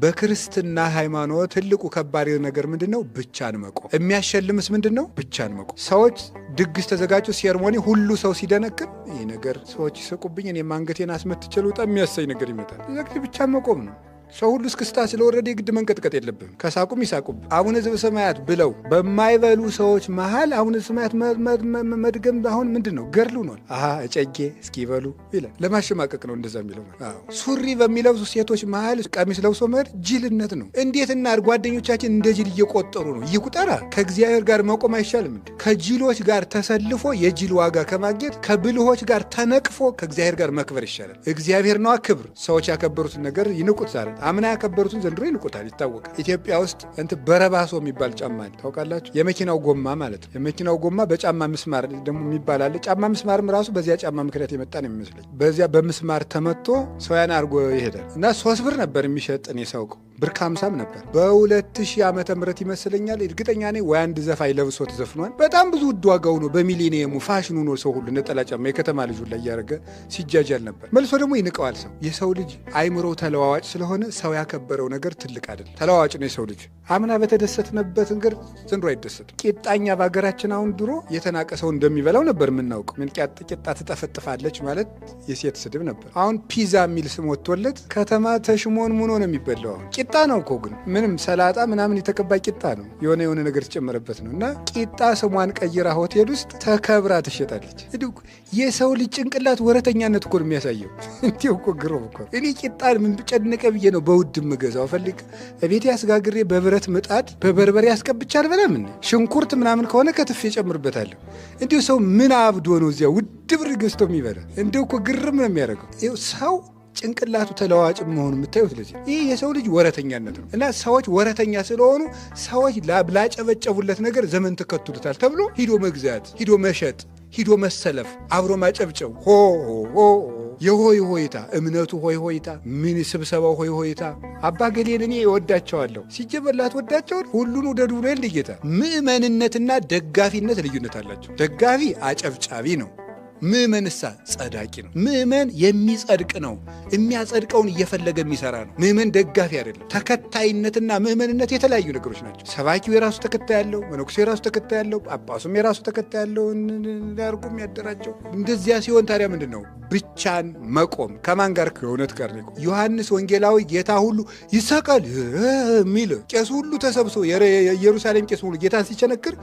በክርስትና ሃይማኖት ትልቁ ከባድ ነገር ምንድነው? ብቻን መቆም። የሚያሸልምስ ምንድነው? ብቻን መቆም። ሰዎች ድግስ ተዘጋጁ፣ ሴርሞኒ ሁሉ ሰው ሲደነቅን ይሄ ነገር ሰዎች ይስቁብኝ እኔ አንገቴን አስመትቼ ልውጣ የሚያሳይ ነገር ይመጣል። ይሄ ብቻን መቆም ነው። ሰው ሁሉ እስክስታ ስለወረደ የግድ መንቀጥቀጥ የለብህም። ከሳቁም ይሳቁብ። አቡነ ዘበሰማያት ብለው በማይበሉ ሰዎች መሃል አቡነ ዘበሰማያት መድገም አሁን ምንድን ነው? ገድሉ ነው። እጨጌ እስኪ ይበሉ ይላል። ለማሸማቀቅ ነው እንደዛ የሚለው። ሱሪ በሚለብሱ ሴቶች መሃል ቀሚስ ለብሶ መሄድ ጅልነት ነው። እንዴት እናድርግ? ጓደኞቻችን እንደ ጅል እየቆጠሩ ነው። ይቁጠራ። ከእግዚአብሔር ጋር መቆም አይሻልም እንዴ? ከጅሎች ጋር ተሰልፎ የጅል ዋጋ ከማግኘት ከብልሆች ጋር ተነቅፎ ከእግዚአብሔር ጋር መክበር ይሻላል። እግዚአብሔር ነዋ ክብር። ሰዎች ያከበሩትን ነገር ይንቁት ዛሬ። አምና ያከበሩትን ዘንድሮ ይንቁታል፣ ይታወቃል። ኢትዮጵያ ውስጥ በረባሶ የሚባል ጫማ ታውቃላችሁ? የመኪናው ጎማ ማለት ነው። የመኪናው ጎማ በጫማ ምስማር ደግሞ የሚባል አለ። ጫማ ምስማርም ራሱ በዚያ ጫማ ምክንያት የመጣ ነው የሚመስለኝ። በዚያ በምስማር ተመቶ ሰው ያን አድርጎ ይሄዳል እና 3 ብር ነበር የሚሸጥ እኔ ሳውቀው፣ ብር ከ50 ነበር። በ2000 ዓመተ ምህረት ይመስለኛል፣ እርግጠኛ ነኝ። ወይ አንድ ዘፋኝ ለብሶ ተዘፍኗል። በጣም ብዙ ውድ ዋጋው ነው። በሚሊኒየሙ ፋሽኑ ነው። ሰው ሁሉ ነጠላ ጫማ የከተማ ልጁ ላይ እያደረገ ሲጃጃል ነበር። መልሶ ደግሞ ይንቀዋል ሰው። የሰው ልጅ አይምሮው ተለዋዋጭ ስለሆነ ሰው ያከበረው ነገር ትልቅ አይደለም። ተለዋዋጭ ነው የሰው ልጅ። አምና በተደሰትንበት ነገር ዘንድሮ አይደሰትም። ቂጣኛ በሀገራችን አሁን ድሮ የተናቀ ሰው እንደሚበላው ነበር የምናውቀው። ምን ቂጣ ትጠፈጥፋለች ማለት የሴት ስድብ ነበር። አሁን ፒዛ የሚል ስም ወጥቶለት ከተማ ተሽሞን ሙኖ ነው የሚበላው። አሁን ቂጣ ነው እኮ ግን ምንም ሰላጣ ምናምን የተቀባ ቂጣ ነው። የሆነ ነገር ተጨመረበት ነው እና ቂጣ ስሟን ቀይራ ሆቴል ውስጥ ተከብራ ትሸጣለች። የሰው ልጅ ጭንቅላት ወረተኛነት እኮ ነው የሚያሳየው። እንዲሁ እኮ ግሮም እኮ እኔ ቂጣን ምን ጨነቀ ብዬ ነው በውድ ምገዛው። ፈልግ ቤቴ ያስጋግሬ በብረት ምጣድ በበርበሬ ያስቀብቻ አልበላም። ሽንኩርት ምናምን ከሆነ ከትፌ ጨምርበታለሁ። እንዲሁ ሰው ምን አብዶ ነው እዚያ ውድ ብር ገዝቶ የሚበላ? እንዲሁ እኮ ግርም ነው የሚያደርገው። ይኸው ሰው ጭንቅላቱ ተለዋጭ መሆኑ የምታዩት ለዚህ ይህ የሰው ልጅ ወረተኛነት ነው። እና ሰዎች ወረተኛ ስለሆኑ ሰዎች ላጨበጨቡለት ነገር ዘመን ተከትሉታል ተብሎ ሂዶ መግዛት፣ ሂዶ መሸጥ፣ ሂዶ መሰለፍ፣ አብሮ ማጨብጨብ፣ የሆይ ሆይታ እምነቱ ሆይ ሆይታ፣ ምን ስብሰባው ሆይ ሆይታ። አባ ገሌን እኔ እወዳቸዋለሁ ሲጀበላት ወዳቸውን ሁሉን ውደዱ ብሎ የለ ጌታ። ምእመንነትና ደጋፊነት ልዩነት አላቸው። ደጋፊ አጨብጫቢ ነው። ምእመንሳ ጸዳቂ ነው። ምእመን የሚጸድቅ ነው። የሚያጸድቀውን እየፈለገ የሚሰራ ነው። ምእመን ደጋፊ አይደለም። ተከታይነትና ምእመንነት የተለያዩ ነገሮች ናቸው። ሰባኪው የራሱ ተከታይ ያለው፣ መነኩሴ የራሱ ተከታይ ያለው፣ ጳጳሱም የራሱ ተከታይ ያለው እንዳርጉ የሚያደራጀው። እንደዚያ ሲሆን ታዲያ ምንድን ነው? ብቻን መቆም። ከማን ጋር? ከእውነት ጋር ነው። ዮሐንስ ወንጌላዊ ጌታ ሁሉ ይሰቀል የሚል ቄሱ ሁሉ ተሰብስቦ የኢየሩሳሌም ቄስ ሁሉ ጌታን ሲቸነክር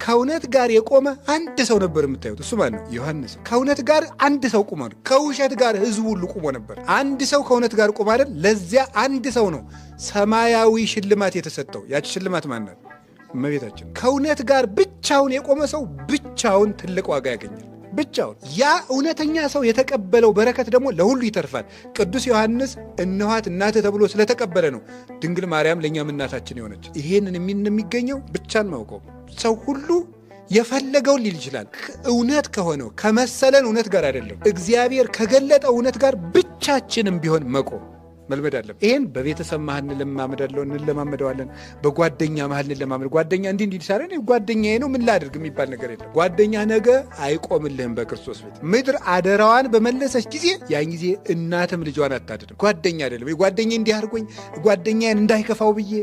ከእውነት ጋር የቆመ አንድ ሰው ነበር የምታዩት። እሱ ማን ነው? ዮሐንስ። ከእውነት ጋር አንድ ሰው ቁሞ ነው። ከውሸት ጋር ህዝቡ ሁሉ ቁሞ ነበር። አንድ ሰው ከእውነት ጋር ቁሞ አይደል? ለዚያ አንድ ሰው ነው ሰማያዊ ሽልማት የተሰጠው። ያቺ ሽልማት ማናት? እመቤታችን። ከእውነት ጋር ብቻውን የቆመ ሰው ብቻውን ትልቅ ዋጋ ያገኛል። ብቻውን። ያ እውነተኛ ሰው የተቀበለው በረከት ደግሞ ለሁሉ ይተርፋል። ቅዱስ ዮሐንስ እነኋት እናትህ ተብሎ ስለተቀበለ ነው ድንግል ማርያም ለእኛም እናታችን የሆነች። ይሄንን የሚገኘው ብቻን ማውቀው። ሰው ሁሉ የፈለገውን ሊል ይችላል። እውነት ከሆነው ከመሰለን እውነት ጋር አይደለም፣ እግዚአብሔር ከገለጠው እውነት ጋር ብቻችንም ቢሆን መቆም መልመድ አለብን። ይሄን በቤተሰብ መሀል እንለማመደዋለን። በጓደኛ መሀል እንለማመድ። ጓደኛ እንዲህ ሳለን ጓደኛዬ ነው ምን ላድርግ የሚባል ነገር የለም። ጓደኛ ነገ አይቆምልህም በክርስቶስ ቤት። ምድር አደራዋን በመለሰች ጊዜ ያን ጊዜ እናትም ልጇን አታድንም። ጓደኛ አይደለም ጓደኛ እንዲህ አድርጎኝ ጓደኛዬን እንዳይከፋው ብዬ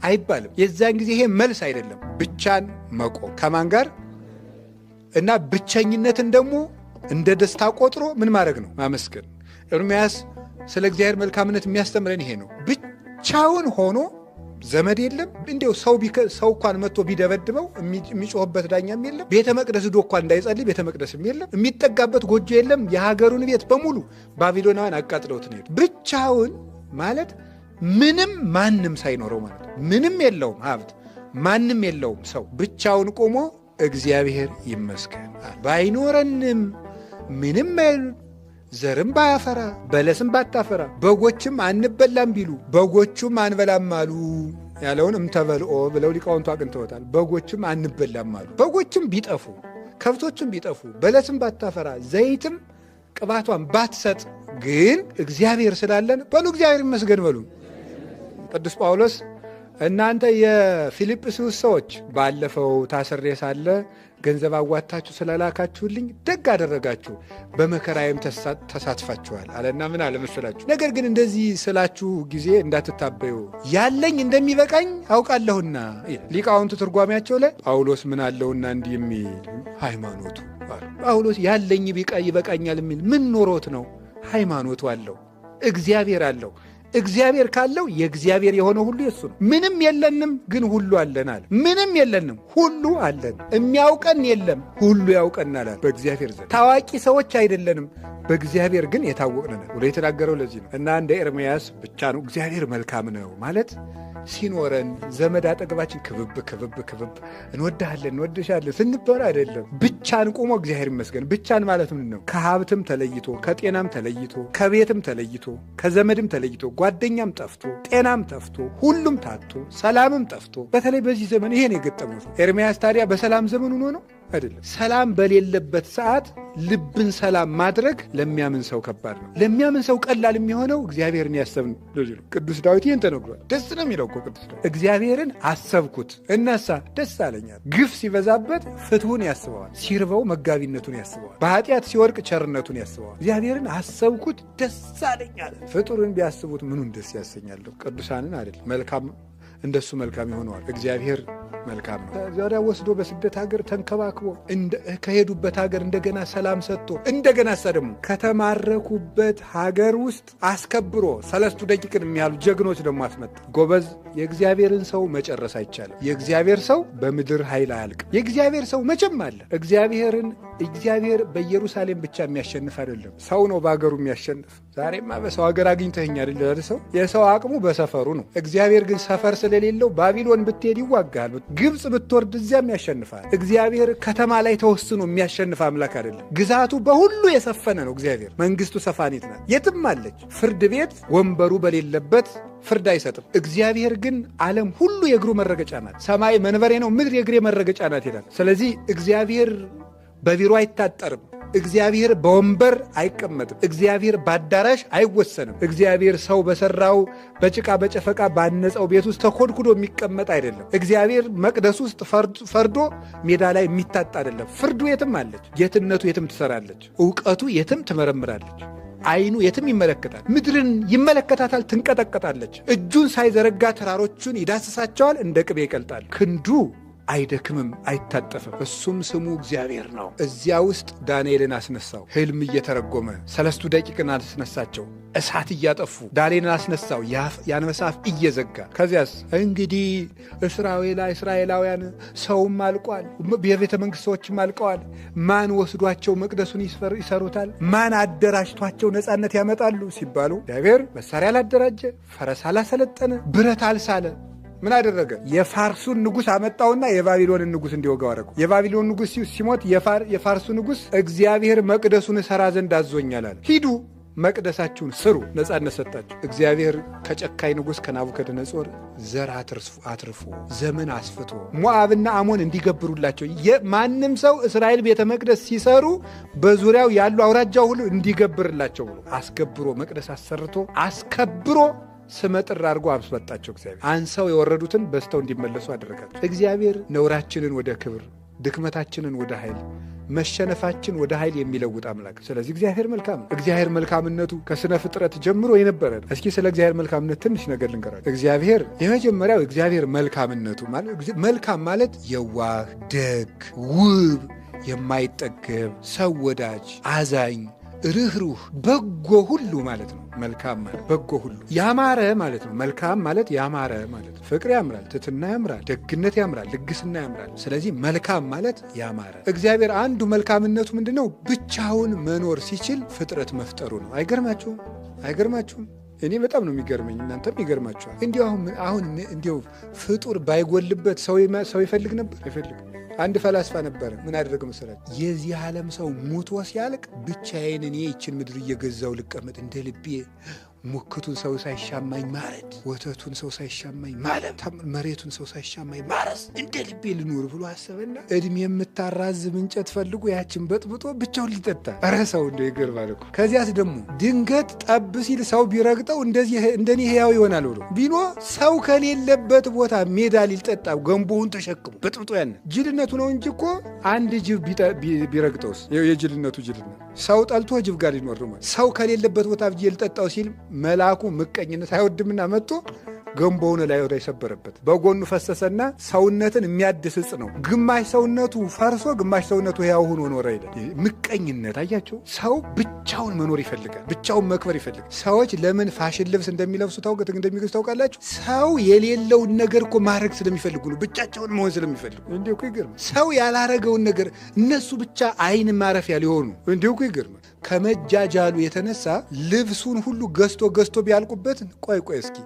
አይባልም። የዛን ጊዜ ይሄ መልስ አይደለም። ብቻን መቆም ከማን ጋር እና ብቸኝነትን ደግሞ እንደ ደስታ ቆጥሮ ምን ማድረግ ነው? ማመስገን። ኤርምያስ ስለ እግዚአብሔር መልካምነት የሚያስተምረን ይሄ ነው። ብቻውን ሆኖ ዘመድ የለም። እንዲያው ሰው እንኳን መጥቶ ቢደበድበው የሚጮህበት ዳኛም የለም። ቤተ መቅደስ ዶ እንኳን እንዳይጸልይ ቤተ መቅደስም የለም። የሚጠጋበት ጎጆ የለም። የሀገሩን ቤት በሙሉ ባቢሎናውያን አቃጥለውት ነው። ብቻውን ማለት ምንም ማንም ሳይኖረው ማለት ምንም የለውም ሀብት፣ ማንም የለውም ሰው። ብቻውን ቆሞ እግዚአብሔር ይመስገን ባይኖረንም ምንም ዘርም ባያፈራ በለስም ባታፈራ በጎችም አንበላም ቢሉ በጎቹም አንበላም አሉ ያለውን እምተበልኦ ብለው ሊቃውንቱ አቅንተውታል። በጎችም አንበላም አሉ። በጎችም ቢጠፉ ከብቶችም ቢጠፉ በለስም ባታፈራ ዘይትም ቅባቷን ባትሰጥ ግን እግዚአብሔር ስላለን በሉ እግዚአብሔር ይመስገን በሉ። ቅዱስ ጳውሎስ እናንተ የፊልጵስዩስ ሰዎች ባለፈው ታስሬ ሳለ ገንዘብ አዋታችሁ ስለላካችሁልኝ ደግ አደረጋችሁ፣ በመከራዬም ተሳትፋችኋል አለና ምን አለ መሰላችሁ? ነገር ግን እንደዚህ ስላችሁ ጊዜ እንዳትታበዩ ያለኝ እንደሚበቃኝ አውቃለሁና። ሊቃውንቱ ትርጓሜያቸው ላይ ጳውሎስ ምን አለውና እንዲህ የሚል ሃይማኖቱ ጳውሎስ ያለኝ ይበቃኛል የሚል ምን ኖሮት ነው? ሃይማኖቱ አለው፣ እግዚአብሔር አለው። እግዚአብሔር ካለው የእግዚአብሔር የሆነ ሁሉ የሱ ነው። ምንም የለንም ግን ሁሉ አለናል። ምንም የለንም ሁሉ አለን። የሚያውቀን የለም ሁሉ ያውቀናል በእግዚአብሔር ዘንድ። ታዋቂ ሰዎች አይደለንም በእግዚአብሔር ግን የታወቅን ነን ብሎ የተናገረው ለዚህ ነው። እና እንደ ኤርምያስ ብቻ ነው እግዚአብሔር መልካም ነው ማለት ሲኖረን ዘመድ አጠገባችን ክብብ እንወድሃለን እንወድሻለን ስንባል አይደለም። ብቻን ቆሞ እግዚአብሔር ይመስገን። ብቻን ማለት ምን ነው? ከሀብትም ተለይቶ፣ ከጤናም ተለይቶ፣ ከቤትም ተለይቶ፣ ከዘመድም ተለይቶ፣ ጓደኛም ጠፍቶ፣ ጤናም ጠፍቶ፣ ሁሉም ታጥቶ፣ ሰላምም ጠፍቶ፣ በተለይ በዚህ ዘመን ይሄን የገጠመው ኤርምያስ ታዲያ በሰላም ዘመን ሆኖ ነው አይደለም። ሰላም በሌለበት ሰዓት ልብን ሰላም ማድረግ ለሚያምን ሰው ከባድ ነው። ለሚያምን ሰው ቀላል የሚሆነው እግዚአብሔርን ያሰብ ነው። ቅዱስ ዳዊት ይህን ተነግሯል። ደስ ነው የሚለው እኮ ቅዱስ ዳዊት እግዚአብሔርን አሰብኩት እናሳ ደስ አለኛል። ግፍ ሲበዛበት ፍትሁን ያስበዋል፣ ሲርበው መጋቢነቱን ያስበዋል፣ በኃጢአት ሲወድቅ ቸርነቱን ያስበዋል። እግዚአብሔርን አሰብኩት ደስ አለኛል። ፍጡርን ቢያስቡት ምኑን ደስ ያሰኛለሁ? ቅዱሳንን አይደለም። መልካም እንደሱ መልካም ይሆነዋል። እግዚአብሔር መልካም ነው። ዛሬ ወስዶ በስደት ሀገር ተንከባክቦ ከሄዱበት ሀገር እንደገና ሰላም ሰጥቶ እንደገና ደግሞ ከተማረኩበት ሀገር ውስጥ አስከብሮ 3 ደቂቅን የሚያሉ ጀግኖች ደግሞ አስመጣ። ጎበዝ። የእግዚአብሔርን ሰው መጨረስ አይቻልም። የእግዚአብሔር ሰው በምድር ኃይል አያልቅም። የእግዚአብሔር ሰው መቼም አለ። እግዚአብሔር በኢየሩሳሌም ብቻ የሚያሸንፍ አይደለም። ሰው ነው በሀገሩ የሚያሸንፍ። ዛሬማ በሰው ሀገር አግኝተኸኝ አይደል? ሰው የሰው አቅሙ በሰፈሩ ነው። እግዚአብሔር ግን ሰፈር ስለሌለው ባቢሎን ብትሄድ ይዋጋል፣ ግብፅ ብትወርድ እዚያም ያሸንፋል። እግዚአብሔር ከተማ ላይ ተወስኖ የሚያሸንፍ አምላክ አይደለም። ግዛቱ በሁሉ የሰፈነ ነው። እግዚአብሔር መንግስቱ ሰፋኒት ናት፣ የትም አለች። ፍርድ ቤት ወንበሩ በሌለበት ፍርድ አይሰጥም። እግዚአብሔር ግን ዓለም ሁሉ የእግሩ መረገጫ ናት። ሰማይ መንበሬ ነው፣ ምድር የእግሬ መረገጫ ናት ይላል። ስለዚህ እግዚአብሔር በቢሮ አይታጠርም። እግዚአብሔር በወንበር አይቀመጥም። እግዚአብሔር በአዳራሽ አይወሰንም። እግዚአብሔር ሰው በሰራው በጭቃ በጨፈቃ ባነጸው ቤት ውስጥ ተኮድኩዶ የሚቀመጥ አይደለም። እግዚአብሔር መቅደስ ውስጥ ፈርዶ ሜዳ ላይ የሚታጣ አይደለም። ፍርዱ የትም አለች፣ ጌትነቱ የትም ትሰራለች፣ እውቀቱ የትም ትመረምራለች፣ አይኑ የትም ይመለከታል። ምድርን ይመለከታታል፣ ትንቀጠቀጣለች። እጁን ሳይዘረጋ ተራሮቹን ይዳስሳቸዋል፣ እንደ ቅቤ ይቀልጣል። ክንዱ አይደክምም አይታጠፍም። እሱም ስሙ እግዚአብሔር ነው። እዚያ ውስጥ ዳንኤልን አስነሳው። ህልም እየተረጎመ 3 ደቂቅን አስነሳቸው። እሳት እያጠፉ ዳንኤልን አስነሳው። የአንበሳ አፍ እየዘጋ ከዚያስ እንግዲህ እስራኤላውያን ሰውም አልቋል፣ የቤተ መንግሥት ሰዎችም አልቀዋል። ማን ወስዷቸው መቅደሱን ይሰሩታል? ማን አደራጅቷቸው ነፃነት ያመጣሉ ሲባሉ እግዚአብሔር መሳሪያ አላደራጀ፣ ፈረስ አላሰለጠነ፣ ብረት አልሳለ። ምን አደረገ? የፋርሱን ንጉሥ አመጣውና የባቢሎንን ንጉሥ እንዲወጋው አደረገው። የባቢሎን ንጉሥ ሲሞት የፋርሱ ንጉሥ እግዚአብሔር መቅደሱን እሰራ ዘንድ አዞኛል አለ። ሂዱ መቅደሳችሁን ስሩ፣ ነፃነት ሰጣችሁ። እግዚአብሔር ከጨካይ ንጉሥ ከናቡከደነጾር ዘር አትርፎ ዘመን አስፍቶ ሞዓብና አሞን እንዲገብሩላቸው ማንም ሰው እስራኤል ቤተ መቅደስ ሲሰሩ በዙሪያው ያሉ አውራጃው ሁሉ እንዲገብርላቸው ብሎ አስገብሮ መቅደስ አሰርቶ አስከብሮ ስመጥር አድርጎ አስወጣቸው። እግዚአብሔር አንሰው የወረዱትን በስተው እንዲመለሱ አደረጋቸው። እግዚአብሔር ነውራችንን ወደ ክብር፣ ድክመታችንን ወደ ኃይል፣ መሸነፋችን ወደ ኃይል የሚለውጥ አምላክ። ስለዚህ እግዚአብሔር መልካም ነው። እግዚአብሔር መልካምነቱ ከስነ ፍጥረት ጀምሮ የነበረ ነው። እስኪ ስለ እግዚአብሔር መልካምነት ትንሽ ነገር ልንገራችሁ። እግዚአብሔር የመጀመሪያው እግዚአብሔር መልካምነቱ መልካም ማለት የዋህ፣ ደግ፣ ውብ፣ የማይጠገብ፣ ሰው ወዳጅ፣ አዛኝ፣ ርኅሩህ፣ በጎ ሁሉ ማለት ነው። መልካም ማለት በጎ ሁሉ፣ ያማረ ማለት ነው። መልካም ማለት ያማረ ማለት ነው። ፍቅር ያምራል፣ ትሕትና ያምራል፣ ደግነት ያምራል፣ ልግስና ያምራል። ስለዚህ መልካም ማለት ያማረ። እግዚአብሔር አንዱ መልካምነቱ ምንድነው? ብቻውን መኖር ሲችል ፍጥረት መፍጠሩ ነው። አይገርማችሁም? እኔ በጣም ነው የሚገርመኝ፣ እናንተም ይገርማችኋል። አሁን እንዲያው ፍጡር ባይጎልበት ሰው ይፈልግ ነበር? አይፈልግም። አንድ ፈላስፋ ነበረ። ምን አደረገ መሰላችሁ? የዚህ ዓለም ሰው ሙቶ ሲያልቅ ብቻዬን እኔ ይችን ምድር እየገዛው ልቀመጥ እንደ ልቤ ሙክቱን ሰው ሳይሻማኝ ማረድ፣ ወተቱን ሰው ሳይሻማኝ ማለም፣ መሬቱን ሰው ሳይሻማኝ ማረስ፣ እንደ ልቤ ልኑር ብሎ አሰበና እድሜ የምታራዝም እንጨት ፈልጎ ያችን በጥብጦ ብቻውን ሊጠጣ። ኧረ ሰው እንደው ይገርማል እኮ። ከዚያስ ደግሞ ድንገት ጠብ ሲል ሰው ቢረግጠው እንደኔ ሕያው ይሆናል ብሎ ቢኖ ሰው ከሌለበት ቦታ ሜዳ ሊጠጣ ገንቦውን ተሸክሞ በጥብጦ ያንን ጅልነቱ ነው እንጂ እኮ አንድ ጅብ ቢረግጠውስ የጅልነቱ ጅልነት። ሰው ጠልቶ ጅብ ጋር ሊኖር ነው ማለት። ሰው ከሌለበት ቦታ ብዬ ልጠጣው ሲል መልአኩ ምቀኝነት አይወድምና መጥቶ ገንቦውን ላይ ወደ ሰበረበት። በጎኑ ፈሰሰና ሰውነትን የሚያድስ ዕፅ ነው። ግማሽ ሰውነቱ ፈርሶ ግማሽ ሰውነቱ ሕያው ሆኖ ኖረ ይላል። ምቀኝነት አያቸው። ሰው ብቻውን መኖር ይፈልጋል፣ ብቻውን መክበር ይፈልጋል። ሰዎች ለምን ፋሽን ልብስ እንደሚለብሱ እንደሚገዙ ታውቃላችሁ? ሰው የሌለውን ነገር እኮ ማድረግ ስለሚፈልጉ ነው፣ ብቻቸውን መሆን ስለሚፈልጉ። እንዲሁ እኮ ይገርማል። ሰው ያላረገውን ነገር እነሱ ብቻ አይን ማረፊያ ሊሆኑ፣ እንዲሁ እኮ ይገርማል። ከመጃጃሉ የተነሳ ልብሱን ሁሉ ገዝቶ ቢያልቁበት ቆይ እስኪ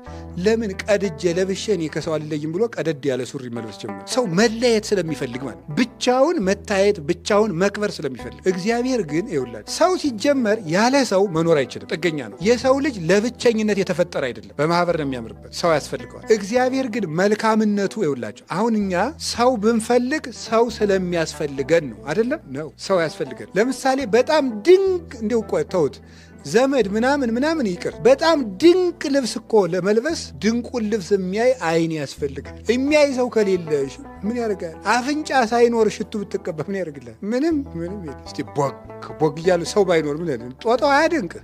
ለምን ቀድጄ ለብሼ እኔ ከሰው አልለይም ብሎ ቀደድ ያለ ሱሪ መልበስ ጀመረ። ሰው መለየት ስለሚፈልግ ማለት ብቻውን መታየት ብቻውን መክበር ስለሚፈልግ። እግዚአብሔር ግን ይኸውላችሁ ሰው ሲጀመር ያለ ሰው መኖር አይችልም፣ ጥገኛ ነው። የሰው ልጅ ለብቸኝነት የተፈጠረ አይደለም፣ በማህበር ነው የሚያምርበት፣ ሰው ያስፈልገዋል። እግዚአብሔር ግን መልካምነቱ ይኸውላችሁ አሁን እኛ ሰው ብንፈልግ ሰው ስለሚያስፈልገን ነው አይደለም? ነው ሰው ያስፈልገን። ለምሳሌ በጣም ድንቅ እንዲው ቆይ ተውት ዘመድ ምናምን ይቅር፣ በጣም ድንቅ ልብስ እኮ ለመልበስ ድንቁን ልብስ የሚያይ አይን ያስፈልጋል። የሚያይ ሰው ከሌለ ምን ያደርጋል? አፍንጫ ሳይኖር ሽቱ ብትቀባ ምን ያደርግላል? ምንም የለም። እስቲ ቦግ እያሉ ሰው ባይኖር ምን ያደርግ? ጦጣው አያደንቅ?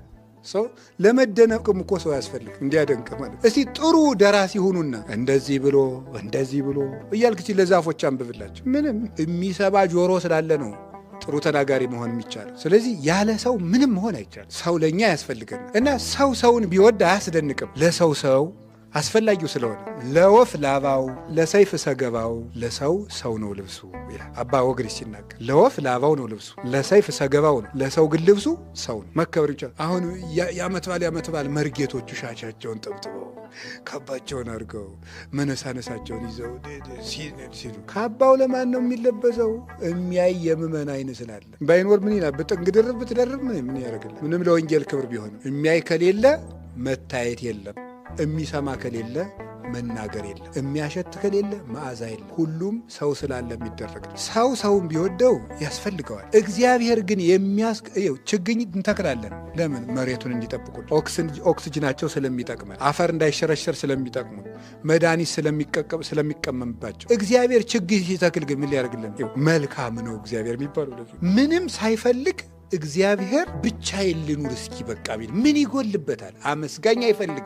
ሰው ለመደነቅም እኮ ሰው ያስፈልግ እንዲያደንቅ ማለት። እስቲ ጥሩ ደራሲ ሁኑና እንደዚህ ብሎ እያልክች ለዛፎች አንብብላቸው። ምንም የሚሰባ ጆሮ ስላለ ነው ጥሩ ተናጋሪ መሆን የሚቻለው። ስለዚህ ያለ ሰው ምንም መሆን አይቻልም። ሰው ለእኛ ያስፈልገናል እና ሰውን ቢወድ አያስደንቅም። ለሰው አስፈላጊው ስለሆነ ለወፍ ላባው ለሰይፍ ሰገባው ለሰው ነው ልብሱ ይላል አባ ወግሪስ ሲናገር። ለወፍ ላባው ነው ልብሱ፣ ለሰይፍ ሰገባው ነው፣ ለሰው ግን ልብሱ ሰው ነው። መከበር ይቻላል። አሁን የዓመት በዓል መርጌቶቹ ሻሻቸውን ጠብጥበው ካባቸውን አድርገው መነሳነሳቸውን ይዘው ሲሉ ካባው ለማን ነው የሚለበሰው? የሚያይ የምመን አይን ስላለ። ባይኖር ምን ይላል? በጥንግ ድርብ ብትደርብ ምን ያደርግልህ? ምንም ለወንጌል ክብር ቢሆንም የሚያይ ከሌለ መታየት የለም፣ የሚሰማ ከሌለ መናገር የለም፣ የሚያሸት ከሌለ መዓዛ የለም። ሁሉም ሰው ስላለ የሚደረግ ሰውን ቢወደው ያስፈልገዋል። እግዚአብሔር ግን ችግኝ እንተክላለን። ለምን? መሬቱን እንዲጠብቁን፣ ኦክስጅናቸው ስለሚጠቅመን፣ አፈር እንዳይሸረሸር ስለሚጠቅሙ፣ መድኃኒት ስለሚቀመምባቸው። እግዚአብሔር ችግኝ ሲተክል ግን ምን ሊያደርግልን? መልካም ነው እግዚአብሔር የሚባለው ምንም ሳይፈልግ እግዚአብሔር ብቻዬን ልኑር እስኪ በቃ ቢል ምን ይጎልበታል? አመስጋኝ አይፈልግ።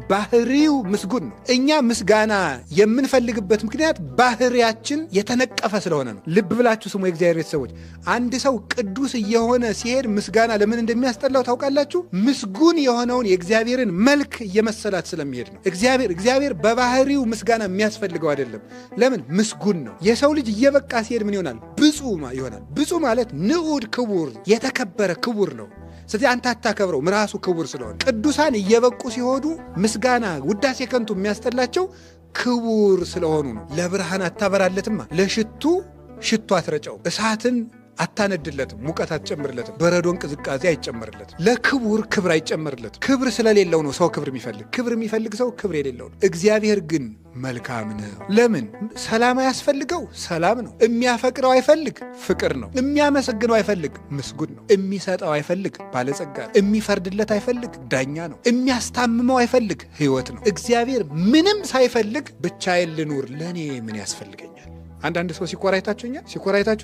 ባህሪው ምስጉን ነው። እኛ ምስጋና የምንፈልግበት ምክንያት ባህሪያችን የተነቀፈ ስለሆነ ነው። ልብ ብላችሁ ስሙ የእግዚአብሔር ቤተሰቦች። አንድ ሰው ቅዱስ እየሆነ ሲሄድ ምስጋና ለምን እንደሚያስጠላው ታውቃላችሁ? ምስጉን የሆነውን የእግዚአብሔርን መልክ እየመሰላት ስለሚሄድ ነው። እግዚአብሔር በባህሪው ምስጋና የሚያስፈልገው አይደለም። ለምን? ምስጉን ነው። የሰው ልጅ እየበቃ ሲሄድ ምን ይሆናል? ብፁዕ ይሆናል። ብፁዕ ማለት ንዑድ ክቡር የተከበረ ክቡር ነው። ስለዚህ አንተ አታከብረው ራሱ ክቡር ስለሆነ። ቅዱሳን እየበቁ ሲሆዱ ምስጋና ውዳሴ ከንቱ የሚያስጠላቸው ክቡር ስለሆኑ ነው። ለብርሃን አታበራለትማ፣ ለሽቱ አትረጨው፣ እሳትን አታነድለትም፣ ሙቀት አትጨምርለትም፣ በረዶን ቅዝቃዜ አይጨመርለትም። ለክቡር ክብር አይጨመርለትም። ክብር ስለሌለው ነው ሰው ክብር የሚፈልግ ሰው ክብር የሌለው ነው። እግዚአብሔር ግን መልካም ነው። ለምን? ሰላም አያስፈልገው? ሰላም ነው። የሚያፈቅረው አይፈልግ? ፍቅር ነው። የሚያመሰግነው አይፈልግ? ምስጉን ነው። የሚሰጠው አይፈልግ? ባለጸጋ ነው። የሚፈርድለት አይፈልግ? ዳኛ ነው። የሚያስታምመው አይፈልግ? ሕይወት ነው። እግዚአብሔር ምንም ሳይፈልግ ብቻዬን ልኑር ለእኔ ምን ያስፈልገኛል? አንዳንድ ሰው ሲኮራይታችሁ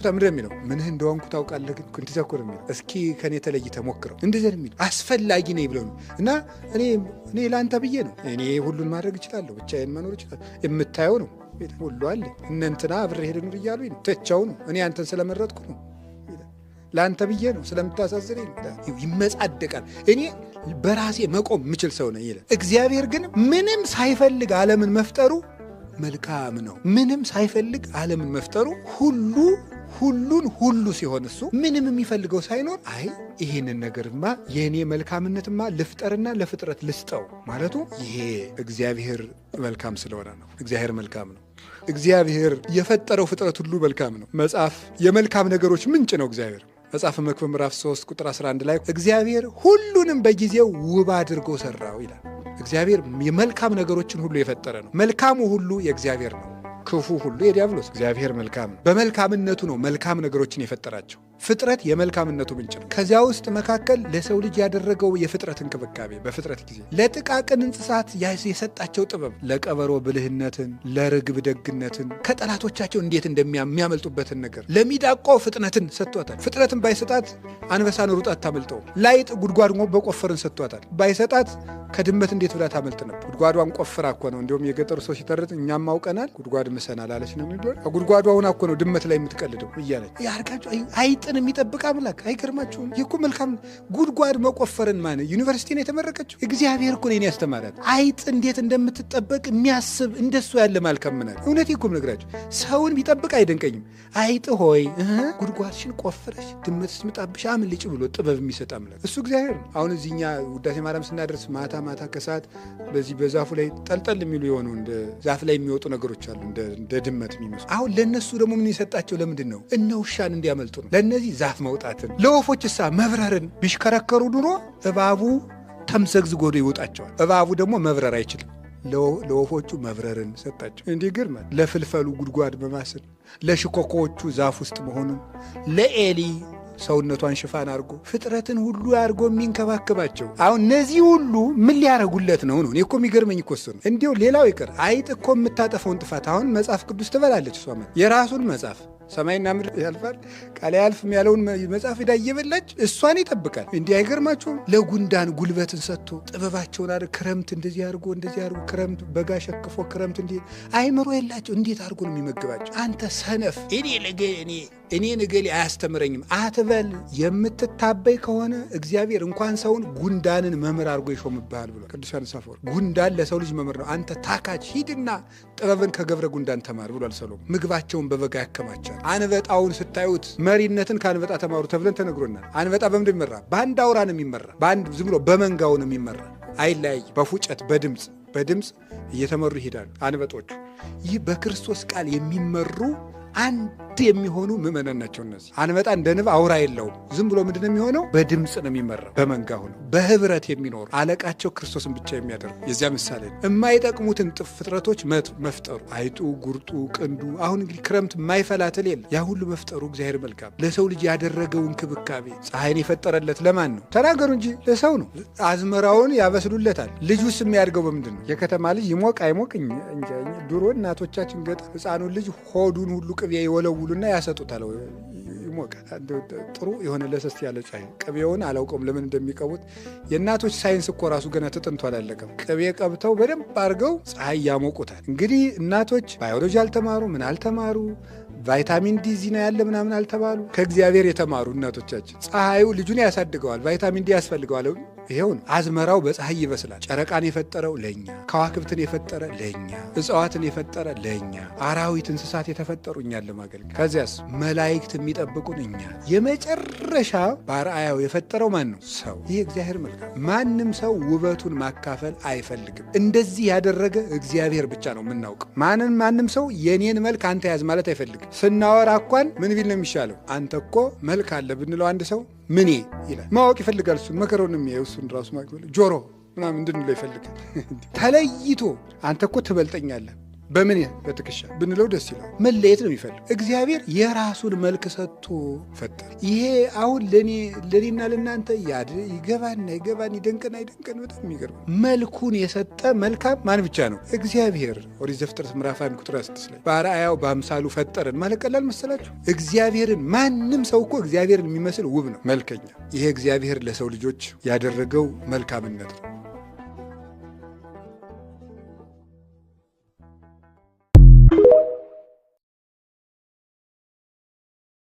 ምንድን ነው የሚለው? ምንህ እንደሆንኩ ታውቃለህ ግን ኩንትዘኩር የሚለው እስኪ ከኔ ተለይተህ ሞክረው እንደዚህ የሚለው አስፈላጊ ነኝ ብለው ነው። እና እኔ ለአንተ ብዬ ነው፣ እኔ ሁሉን ማድረግ እችላለሁ፣ ብቻዬን መኖር እችላለሁ። የምታየው ነው ሁሉ አለ። እነ እንትና አብሬ ሄድ ኑር እያሉ ተቻው ነው። እኔ አንተን ስለመረጥኩ ነው፣ ለአንተ ብዬ ነው፣ ስለምታሳዝነኝ ነው። ይመጻደቃል። እኔ በራሴ መቆም የምችል ሰው ነኝ ይላል። እግዚአብሔር ግን ምንም ሳይፈልግ ዓለምን መፍጠሩ መልካም ነው። ምንም ሳይፈልግ ዓለምን መፍጠሩ ሁሉ ሲሆን እሱ ምንም የሚፈልገው ሳይኖር ይሄንን ነገርማ የእኔ መልካምነትማ ልፍጠርና ለፍጥረት ልስጠው ማለቱ ይሄ እግዚአብሔር መልካም ስለሆነ ነው። እግዚአብሔር መልካም ነው። እግዚአብሔር የፈጠረው ፍጥረት ሁሉ መልካም ነው። መጽሐፍ የመልካም ነገሮች ምንጭ ነው። እግዚአብሔር መጽሐፈ መክብብ ምዕራፍ 3 ቁጥር 11 ላይ እግዚአብሔር ሁሉንም በጊዜው ውብ አድርጎ ሰራው ይላል። እግዚአብሔር የመልካም ነገሮችን ሁሉ የፈጠረ ነው። መልካሙ ሁሉ የእግዚአብሔር ነው፣ ክፉ ሁሉ የዲያብሎስ። እግዚአብሔር መልካም ነው። በመልካምነቱ ነው መልካም ነገሮችን የፈጠራቸው። ፍጥረት የመልካምነቱ ምንጭ ነው። ከዚያ ውስጥ መካከል ለሰው ልጅ ያደረገው የፍጥረት እንክብካቤ፣ በፍጥረት ጊዜ ለጥቃቅን እንስሳት የሰጣቸው ጥበብ፣ ለቀበሮ ብልህነትን፣ ለርግብ ደግነትን፣ ከጠላቶቻቸው እንዴት እንደሚያመልጡበትን ነገር፣ ለሚዳቆ ፍጥነትን ሰጥቷታል። ፍጥነትን ባይሰጣት አንበሳን ሩጣ አታመልጠውም። ላይጥ ጉድጓድ በቆፈርን ሰጥቷታል። ባይሰጣት ከድመት እንዴት ብላ ታመልጥ ነበር? ጉድጓዷን ቆፍራ እኮ ነው። እንዲሁም የገጠሩ ሰው ሲተርት እኛም አውቀናል፣ ጉድጓድ ምሰናል አለች ነው የሚባለው። ጉድጓዷ አሁን እኮ ነው ድመት ላይ የምትቀልደው እያለች ያርጋቸው። አይጥን የሚጠብቅ አምላክ አይገርማችሁም? ይህ እኮ መልካም ጉድጓድ መቆፈርን ማለት ዩኒቨርሲቲ ነው የተመረቀችው። እግዚአብሔር እኮ ነው ያስተማራት። አይጥ እንዴት እንደምትጠበቅ የሚያስብ እንደሱ ያለ መልካም ምናል። እውነት እኮ ነግራችሁ ሰውን ቢጠብቅ አይደንቀኝም። አይጥ ሆይ ጉድጓድሽን ቆፍረሽ ድመት ስትመጣብሽ አምልጭ ብሎ ጥበብ የሚሰጥ አምላክ እሱ እግዚአብሔር ነው። አሁን እዚህኛ ውዳሴ ማርያም ስናደርስ ማታ ከሰዓት በዚህ በዛፉ ላይ ጠልጠል የሚሉ የሆኑ እንደ ዛፍ ላይ የሚወጡ ነገሮች አሉ፣ እንደ ድመት የሚመስሉ። አሁን ለነሱ ደግሞ ምን የሰጣቸው ለምንድን ነው? እነ ውሻን እንዲያመልጡ ነው። ለነዚህ ዛፍ መውጣትን፣ ለወፎች እሳ መብረርን ቢሽከረከሩ ድሮ እባቡ ተምዘግዝጎ ይወጣቸዋል። እባቡ ደግሞ መብረር አይችልም። ለወፎቹ መብረርን ሰጣቸው። እንዲህ ግርማል። ለፍልፈሉ ጉድጓድ መማስን፣ ለሽኮኮዎቹ ዛፍ ውስጥ መሆኑን፣ ለኤሊ ሰውነቷን ሽፋን አድርጎ ፍጥረትን ሁሉ አድርጎ የሚንከባከባቸው። አሁን እነዚህ ሁሉ ምን ሊያረጉለት ነው? እኔ እኮ የሚገርመኝ እኮ እሱ ነው። እንዲሁ ሌላው ይቅር፣ አይጥ እኮ የምታጠፈውን ጥፋት አሁን መጽሐፍ ቅዱስ ትበላለች። እሷ የራሱን መጽሐፍ ሰማይና ምድር ያልፋል ቃል አያልፍም ያለውን መጽሐፍ ሄዳ እየበላች እሷን ይጠብቃል። እንዲህ አይገርማችሁም? ለጉንዳን ጉልበትን ሰጥቶ ጥበባቸውን አድርጎ ክረምት እንደዚህ አድርጎ ክረምት በጋ ሸክፎ ክረምት እንዲህ አይምሮ የላቸው እንዴት አድርጎ ነው የሚመግባቸው? አንተ ሰነፍ እኔ ነገሌ አያስተምረኝም አትበል። የምትታበይ ከሆነ እግዚአብሔር እንኳን ሰውን ጉንዳንን መምህር አድርጎ ይሾምብሃል ብሎ ቅዱስ ዮሐንስ አፈወርቅ። ጉንዳን ለሰው ልጅ መምህር ነው። አንተ ታካች ሂድና ጥበብን ከገብረ ጉንዳን ተማር ብሏል ሰሎሞን። ምግባቸውን በበጋ ያከማቻል። አንበጣውን ስታዩት መሪነትን ከአንበጣ ተማሩ ተብለን ተነግሮናል። አንበጣ በምንድን የሚመራ? በአንድ አውራ ነው የሚመራ። በአንድ ዝም ብሎ በመንጋው ነው የሚመራ። አይለያይ። በፉጨት በድምፅ እየተመሩ ይሄዳሉ አንበጦቹ። ይህ በክርስቶስ ቃል የሚመሩ አንድ የሚሆኑ ምእመናን ናቸው። እነዚህ አንበጣ እንደ ንብ አውራ የለውም። ዝም ብሎ ምንድን የሚሆነው? በድምፅ ነው የሚመራው። በመንጋ ሆነው በህብረት የሚኖሩ አለቃቸው ክርስቶስን ብቻ የሚያደርጉ የዚያ ምሳሌ ነው። የማይጠቅሙትን ፍጥረቶች መፍጠሩ፣ አይጡ፣ ጉርጡ፣ ቅንዱ። አሁን እንግዲህ ክረምት የማይፈላትል የለ። ያ ሁሉ መፍጠሩ እግዚአብሔር መልካም። ለሰው ልጅ ያደረገው እንክብካቤ። ፀሐይን የፈጠረለት ለማን ነው? ተናገሩ እንጂ ለሰው ነው። አዝመራውን ያበስሉለታል። ልጁስ የሚያድገው በምንድን ነው? የከተማ ልጅ ይሞቅ አይሞቅ እንጃ። ድሮ እናቶቻችን ገጠር ህፃኑን ልጅ ሆዱን ሁሉ ቅቤ ይወለውሉና ያሰጡታል። ይሞቃል። ጥሩ የሆነ ለሰስ ያለ ፀሐይ። ቅቤውን አላውቀውም ለምን እንደሚቀቡት። የእናቶች ሳይንስ እኮ ራሱ ገና ተጠንቶ አላለቀም። ቅቤ ቀብተው በደንብ አድርገው ፀሐይ ያሞቁታል። እንግዲህ እናቶች ባዮሎጂ አልተማሩ፣ ምን አልተማሩ፣ ቫይታሚን ዲ ዚና ያለ ምናምን አልተባሉ። ከእግዚአብሔር የተማሩ እናቶቻችን። ፀሐዩ ልጁን ያሳድገዋል፣ ቫይታሚን ዲ ያስፈልገዋል። ይሄውን አዝመራው በፀሐይ ይበስላል። ጨረቃን የፈጠረው ለኛ፣ ከዋክብትን የፈጠረ ለኛ፣ እጽዋትን የፈጠረ ለኛ፣ አራዊት እንስሳት የተፈጠሩ እኛን ለማገልገል። ከዚያስ መላእክት የሚጠብቁን እኛ። የመጨረሻ በአርአያው የፈጠረው ማን ነው? ሰው። ይሄ እግዚአብሔር መልካም። ማንም ሰው ውበቱን ማካፈል አይፈልግም። እንደዚህ ያደረገ እግዚአብሔር ብቻ ነው የምናውቀው። ማንም ሰው የኔን መልክ አንተ ያዝ ማለት አይፈልግም። ስናወራ እንኳን ምን ቢል ነው የሚሻለው? አንተ እኮ መልክ አለ ብንለው አንድ ሰው ምኔ ይላል። ማወቅ ይፈልጋል። እሱን መከረውን የሚያየው እሱን ራሱ ጆሮ ምናምን እንድንለው ይፈልጋል። ተለይቶ አንተ እኮ ትበልጠኛለህ በምን በትከሻ ብንለው ደስ ይላል። መለየት ነው የሚፈልግ። እግዚአብሔር የራሱን መልክ ሰጥቶ ፈጠረ። ይሄ አሁን ለኔና ለናንተ ይገባን ይደንቀን አይደንቀን በጣም የሚገርም መልኩን የሰጠ መልካም ማን ብቻ ነው? እግዚአብሔር። ኦሪት ዘፍጥረት ምዕራፍ 1 ቁጥር 6 ላይ በአርአያው በአምሳሉ ፈጠረን ማለት ቀላል መሰላችሁ? እግዚአብሔርን ማንም ሰው እኮ እግዚአብሔርን የሚመስል ውብ ነው፣ መልከኛ። ይሄ እግዚአብሔር ለሰው ልጆች ያደረገው መልካምነት ነው።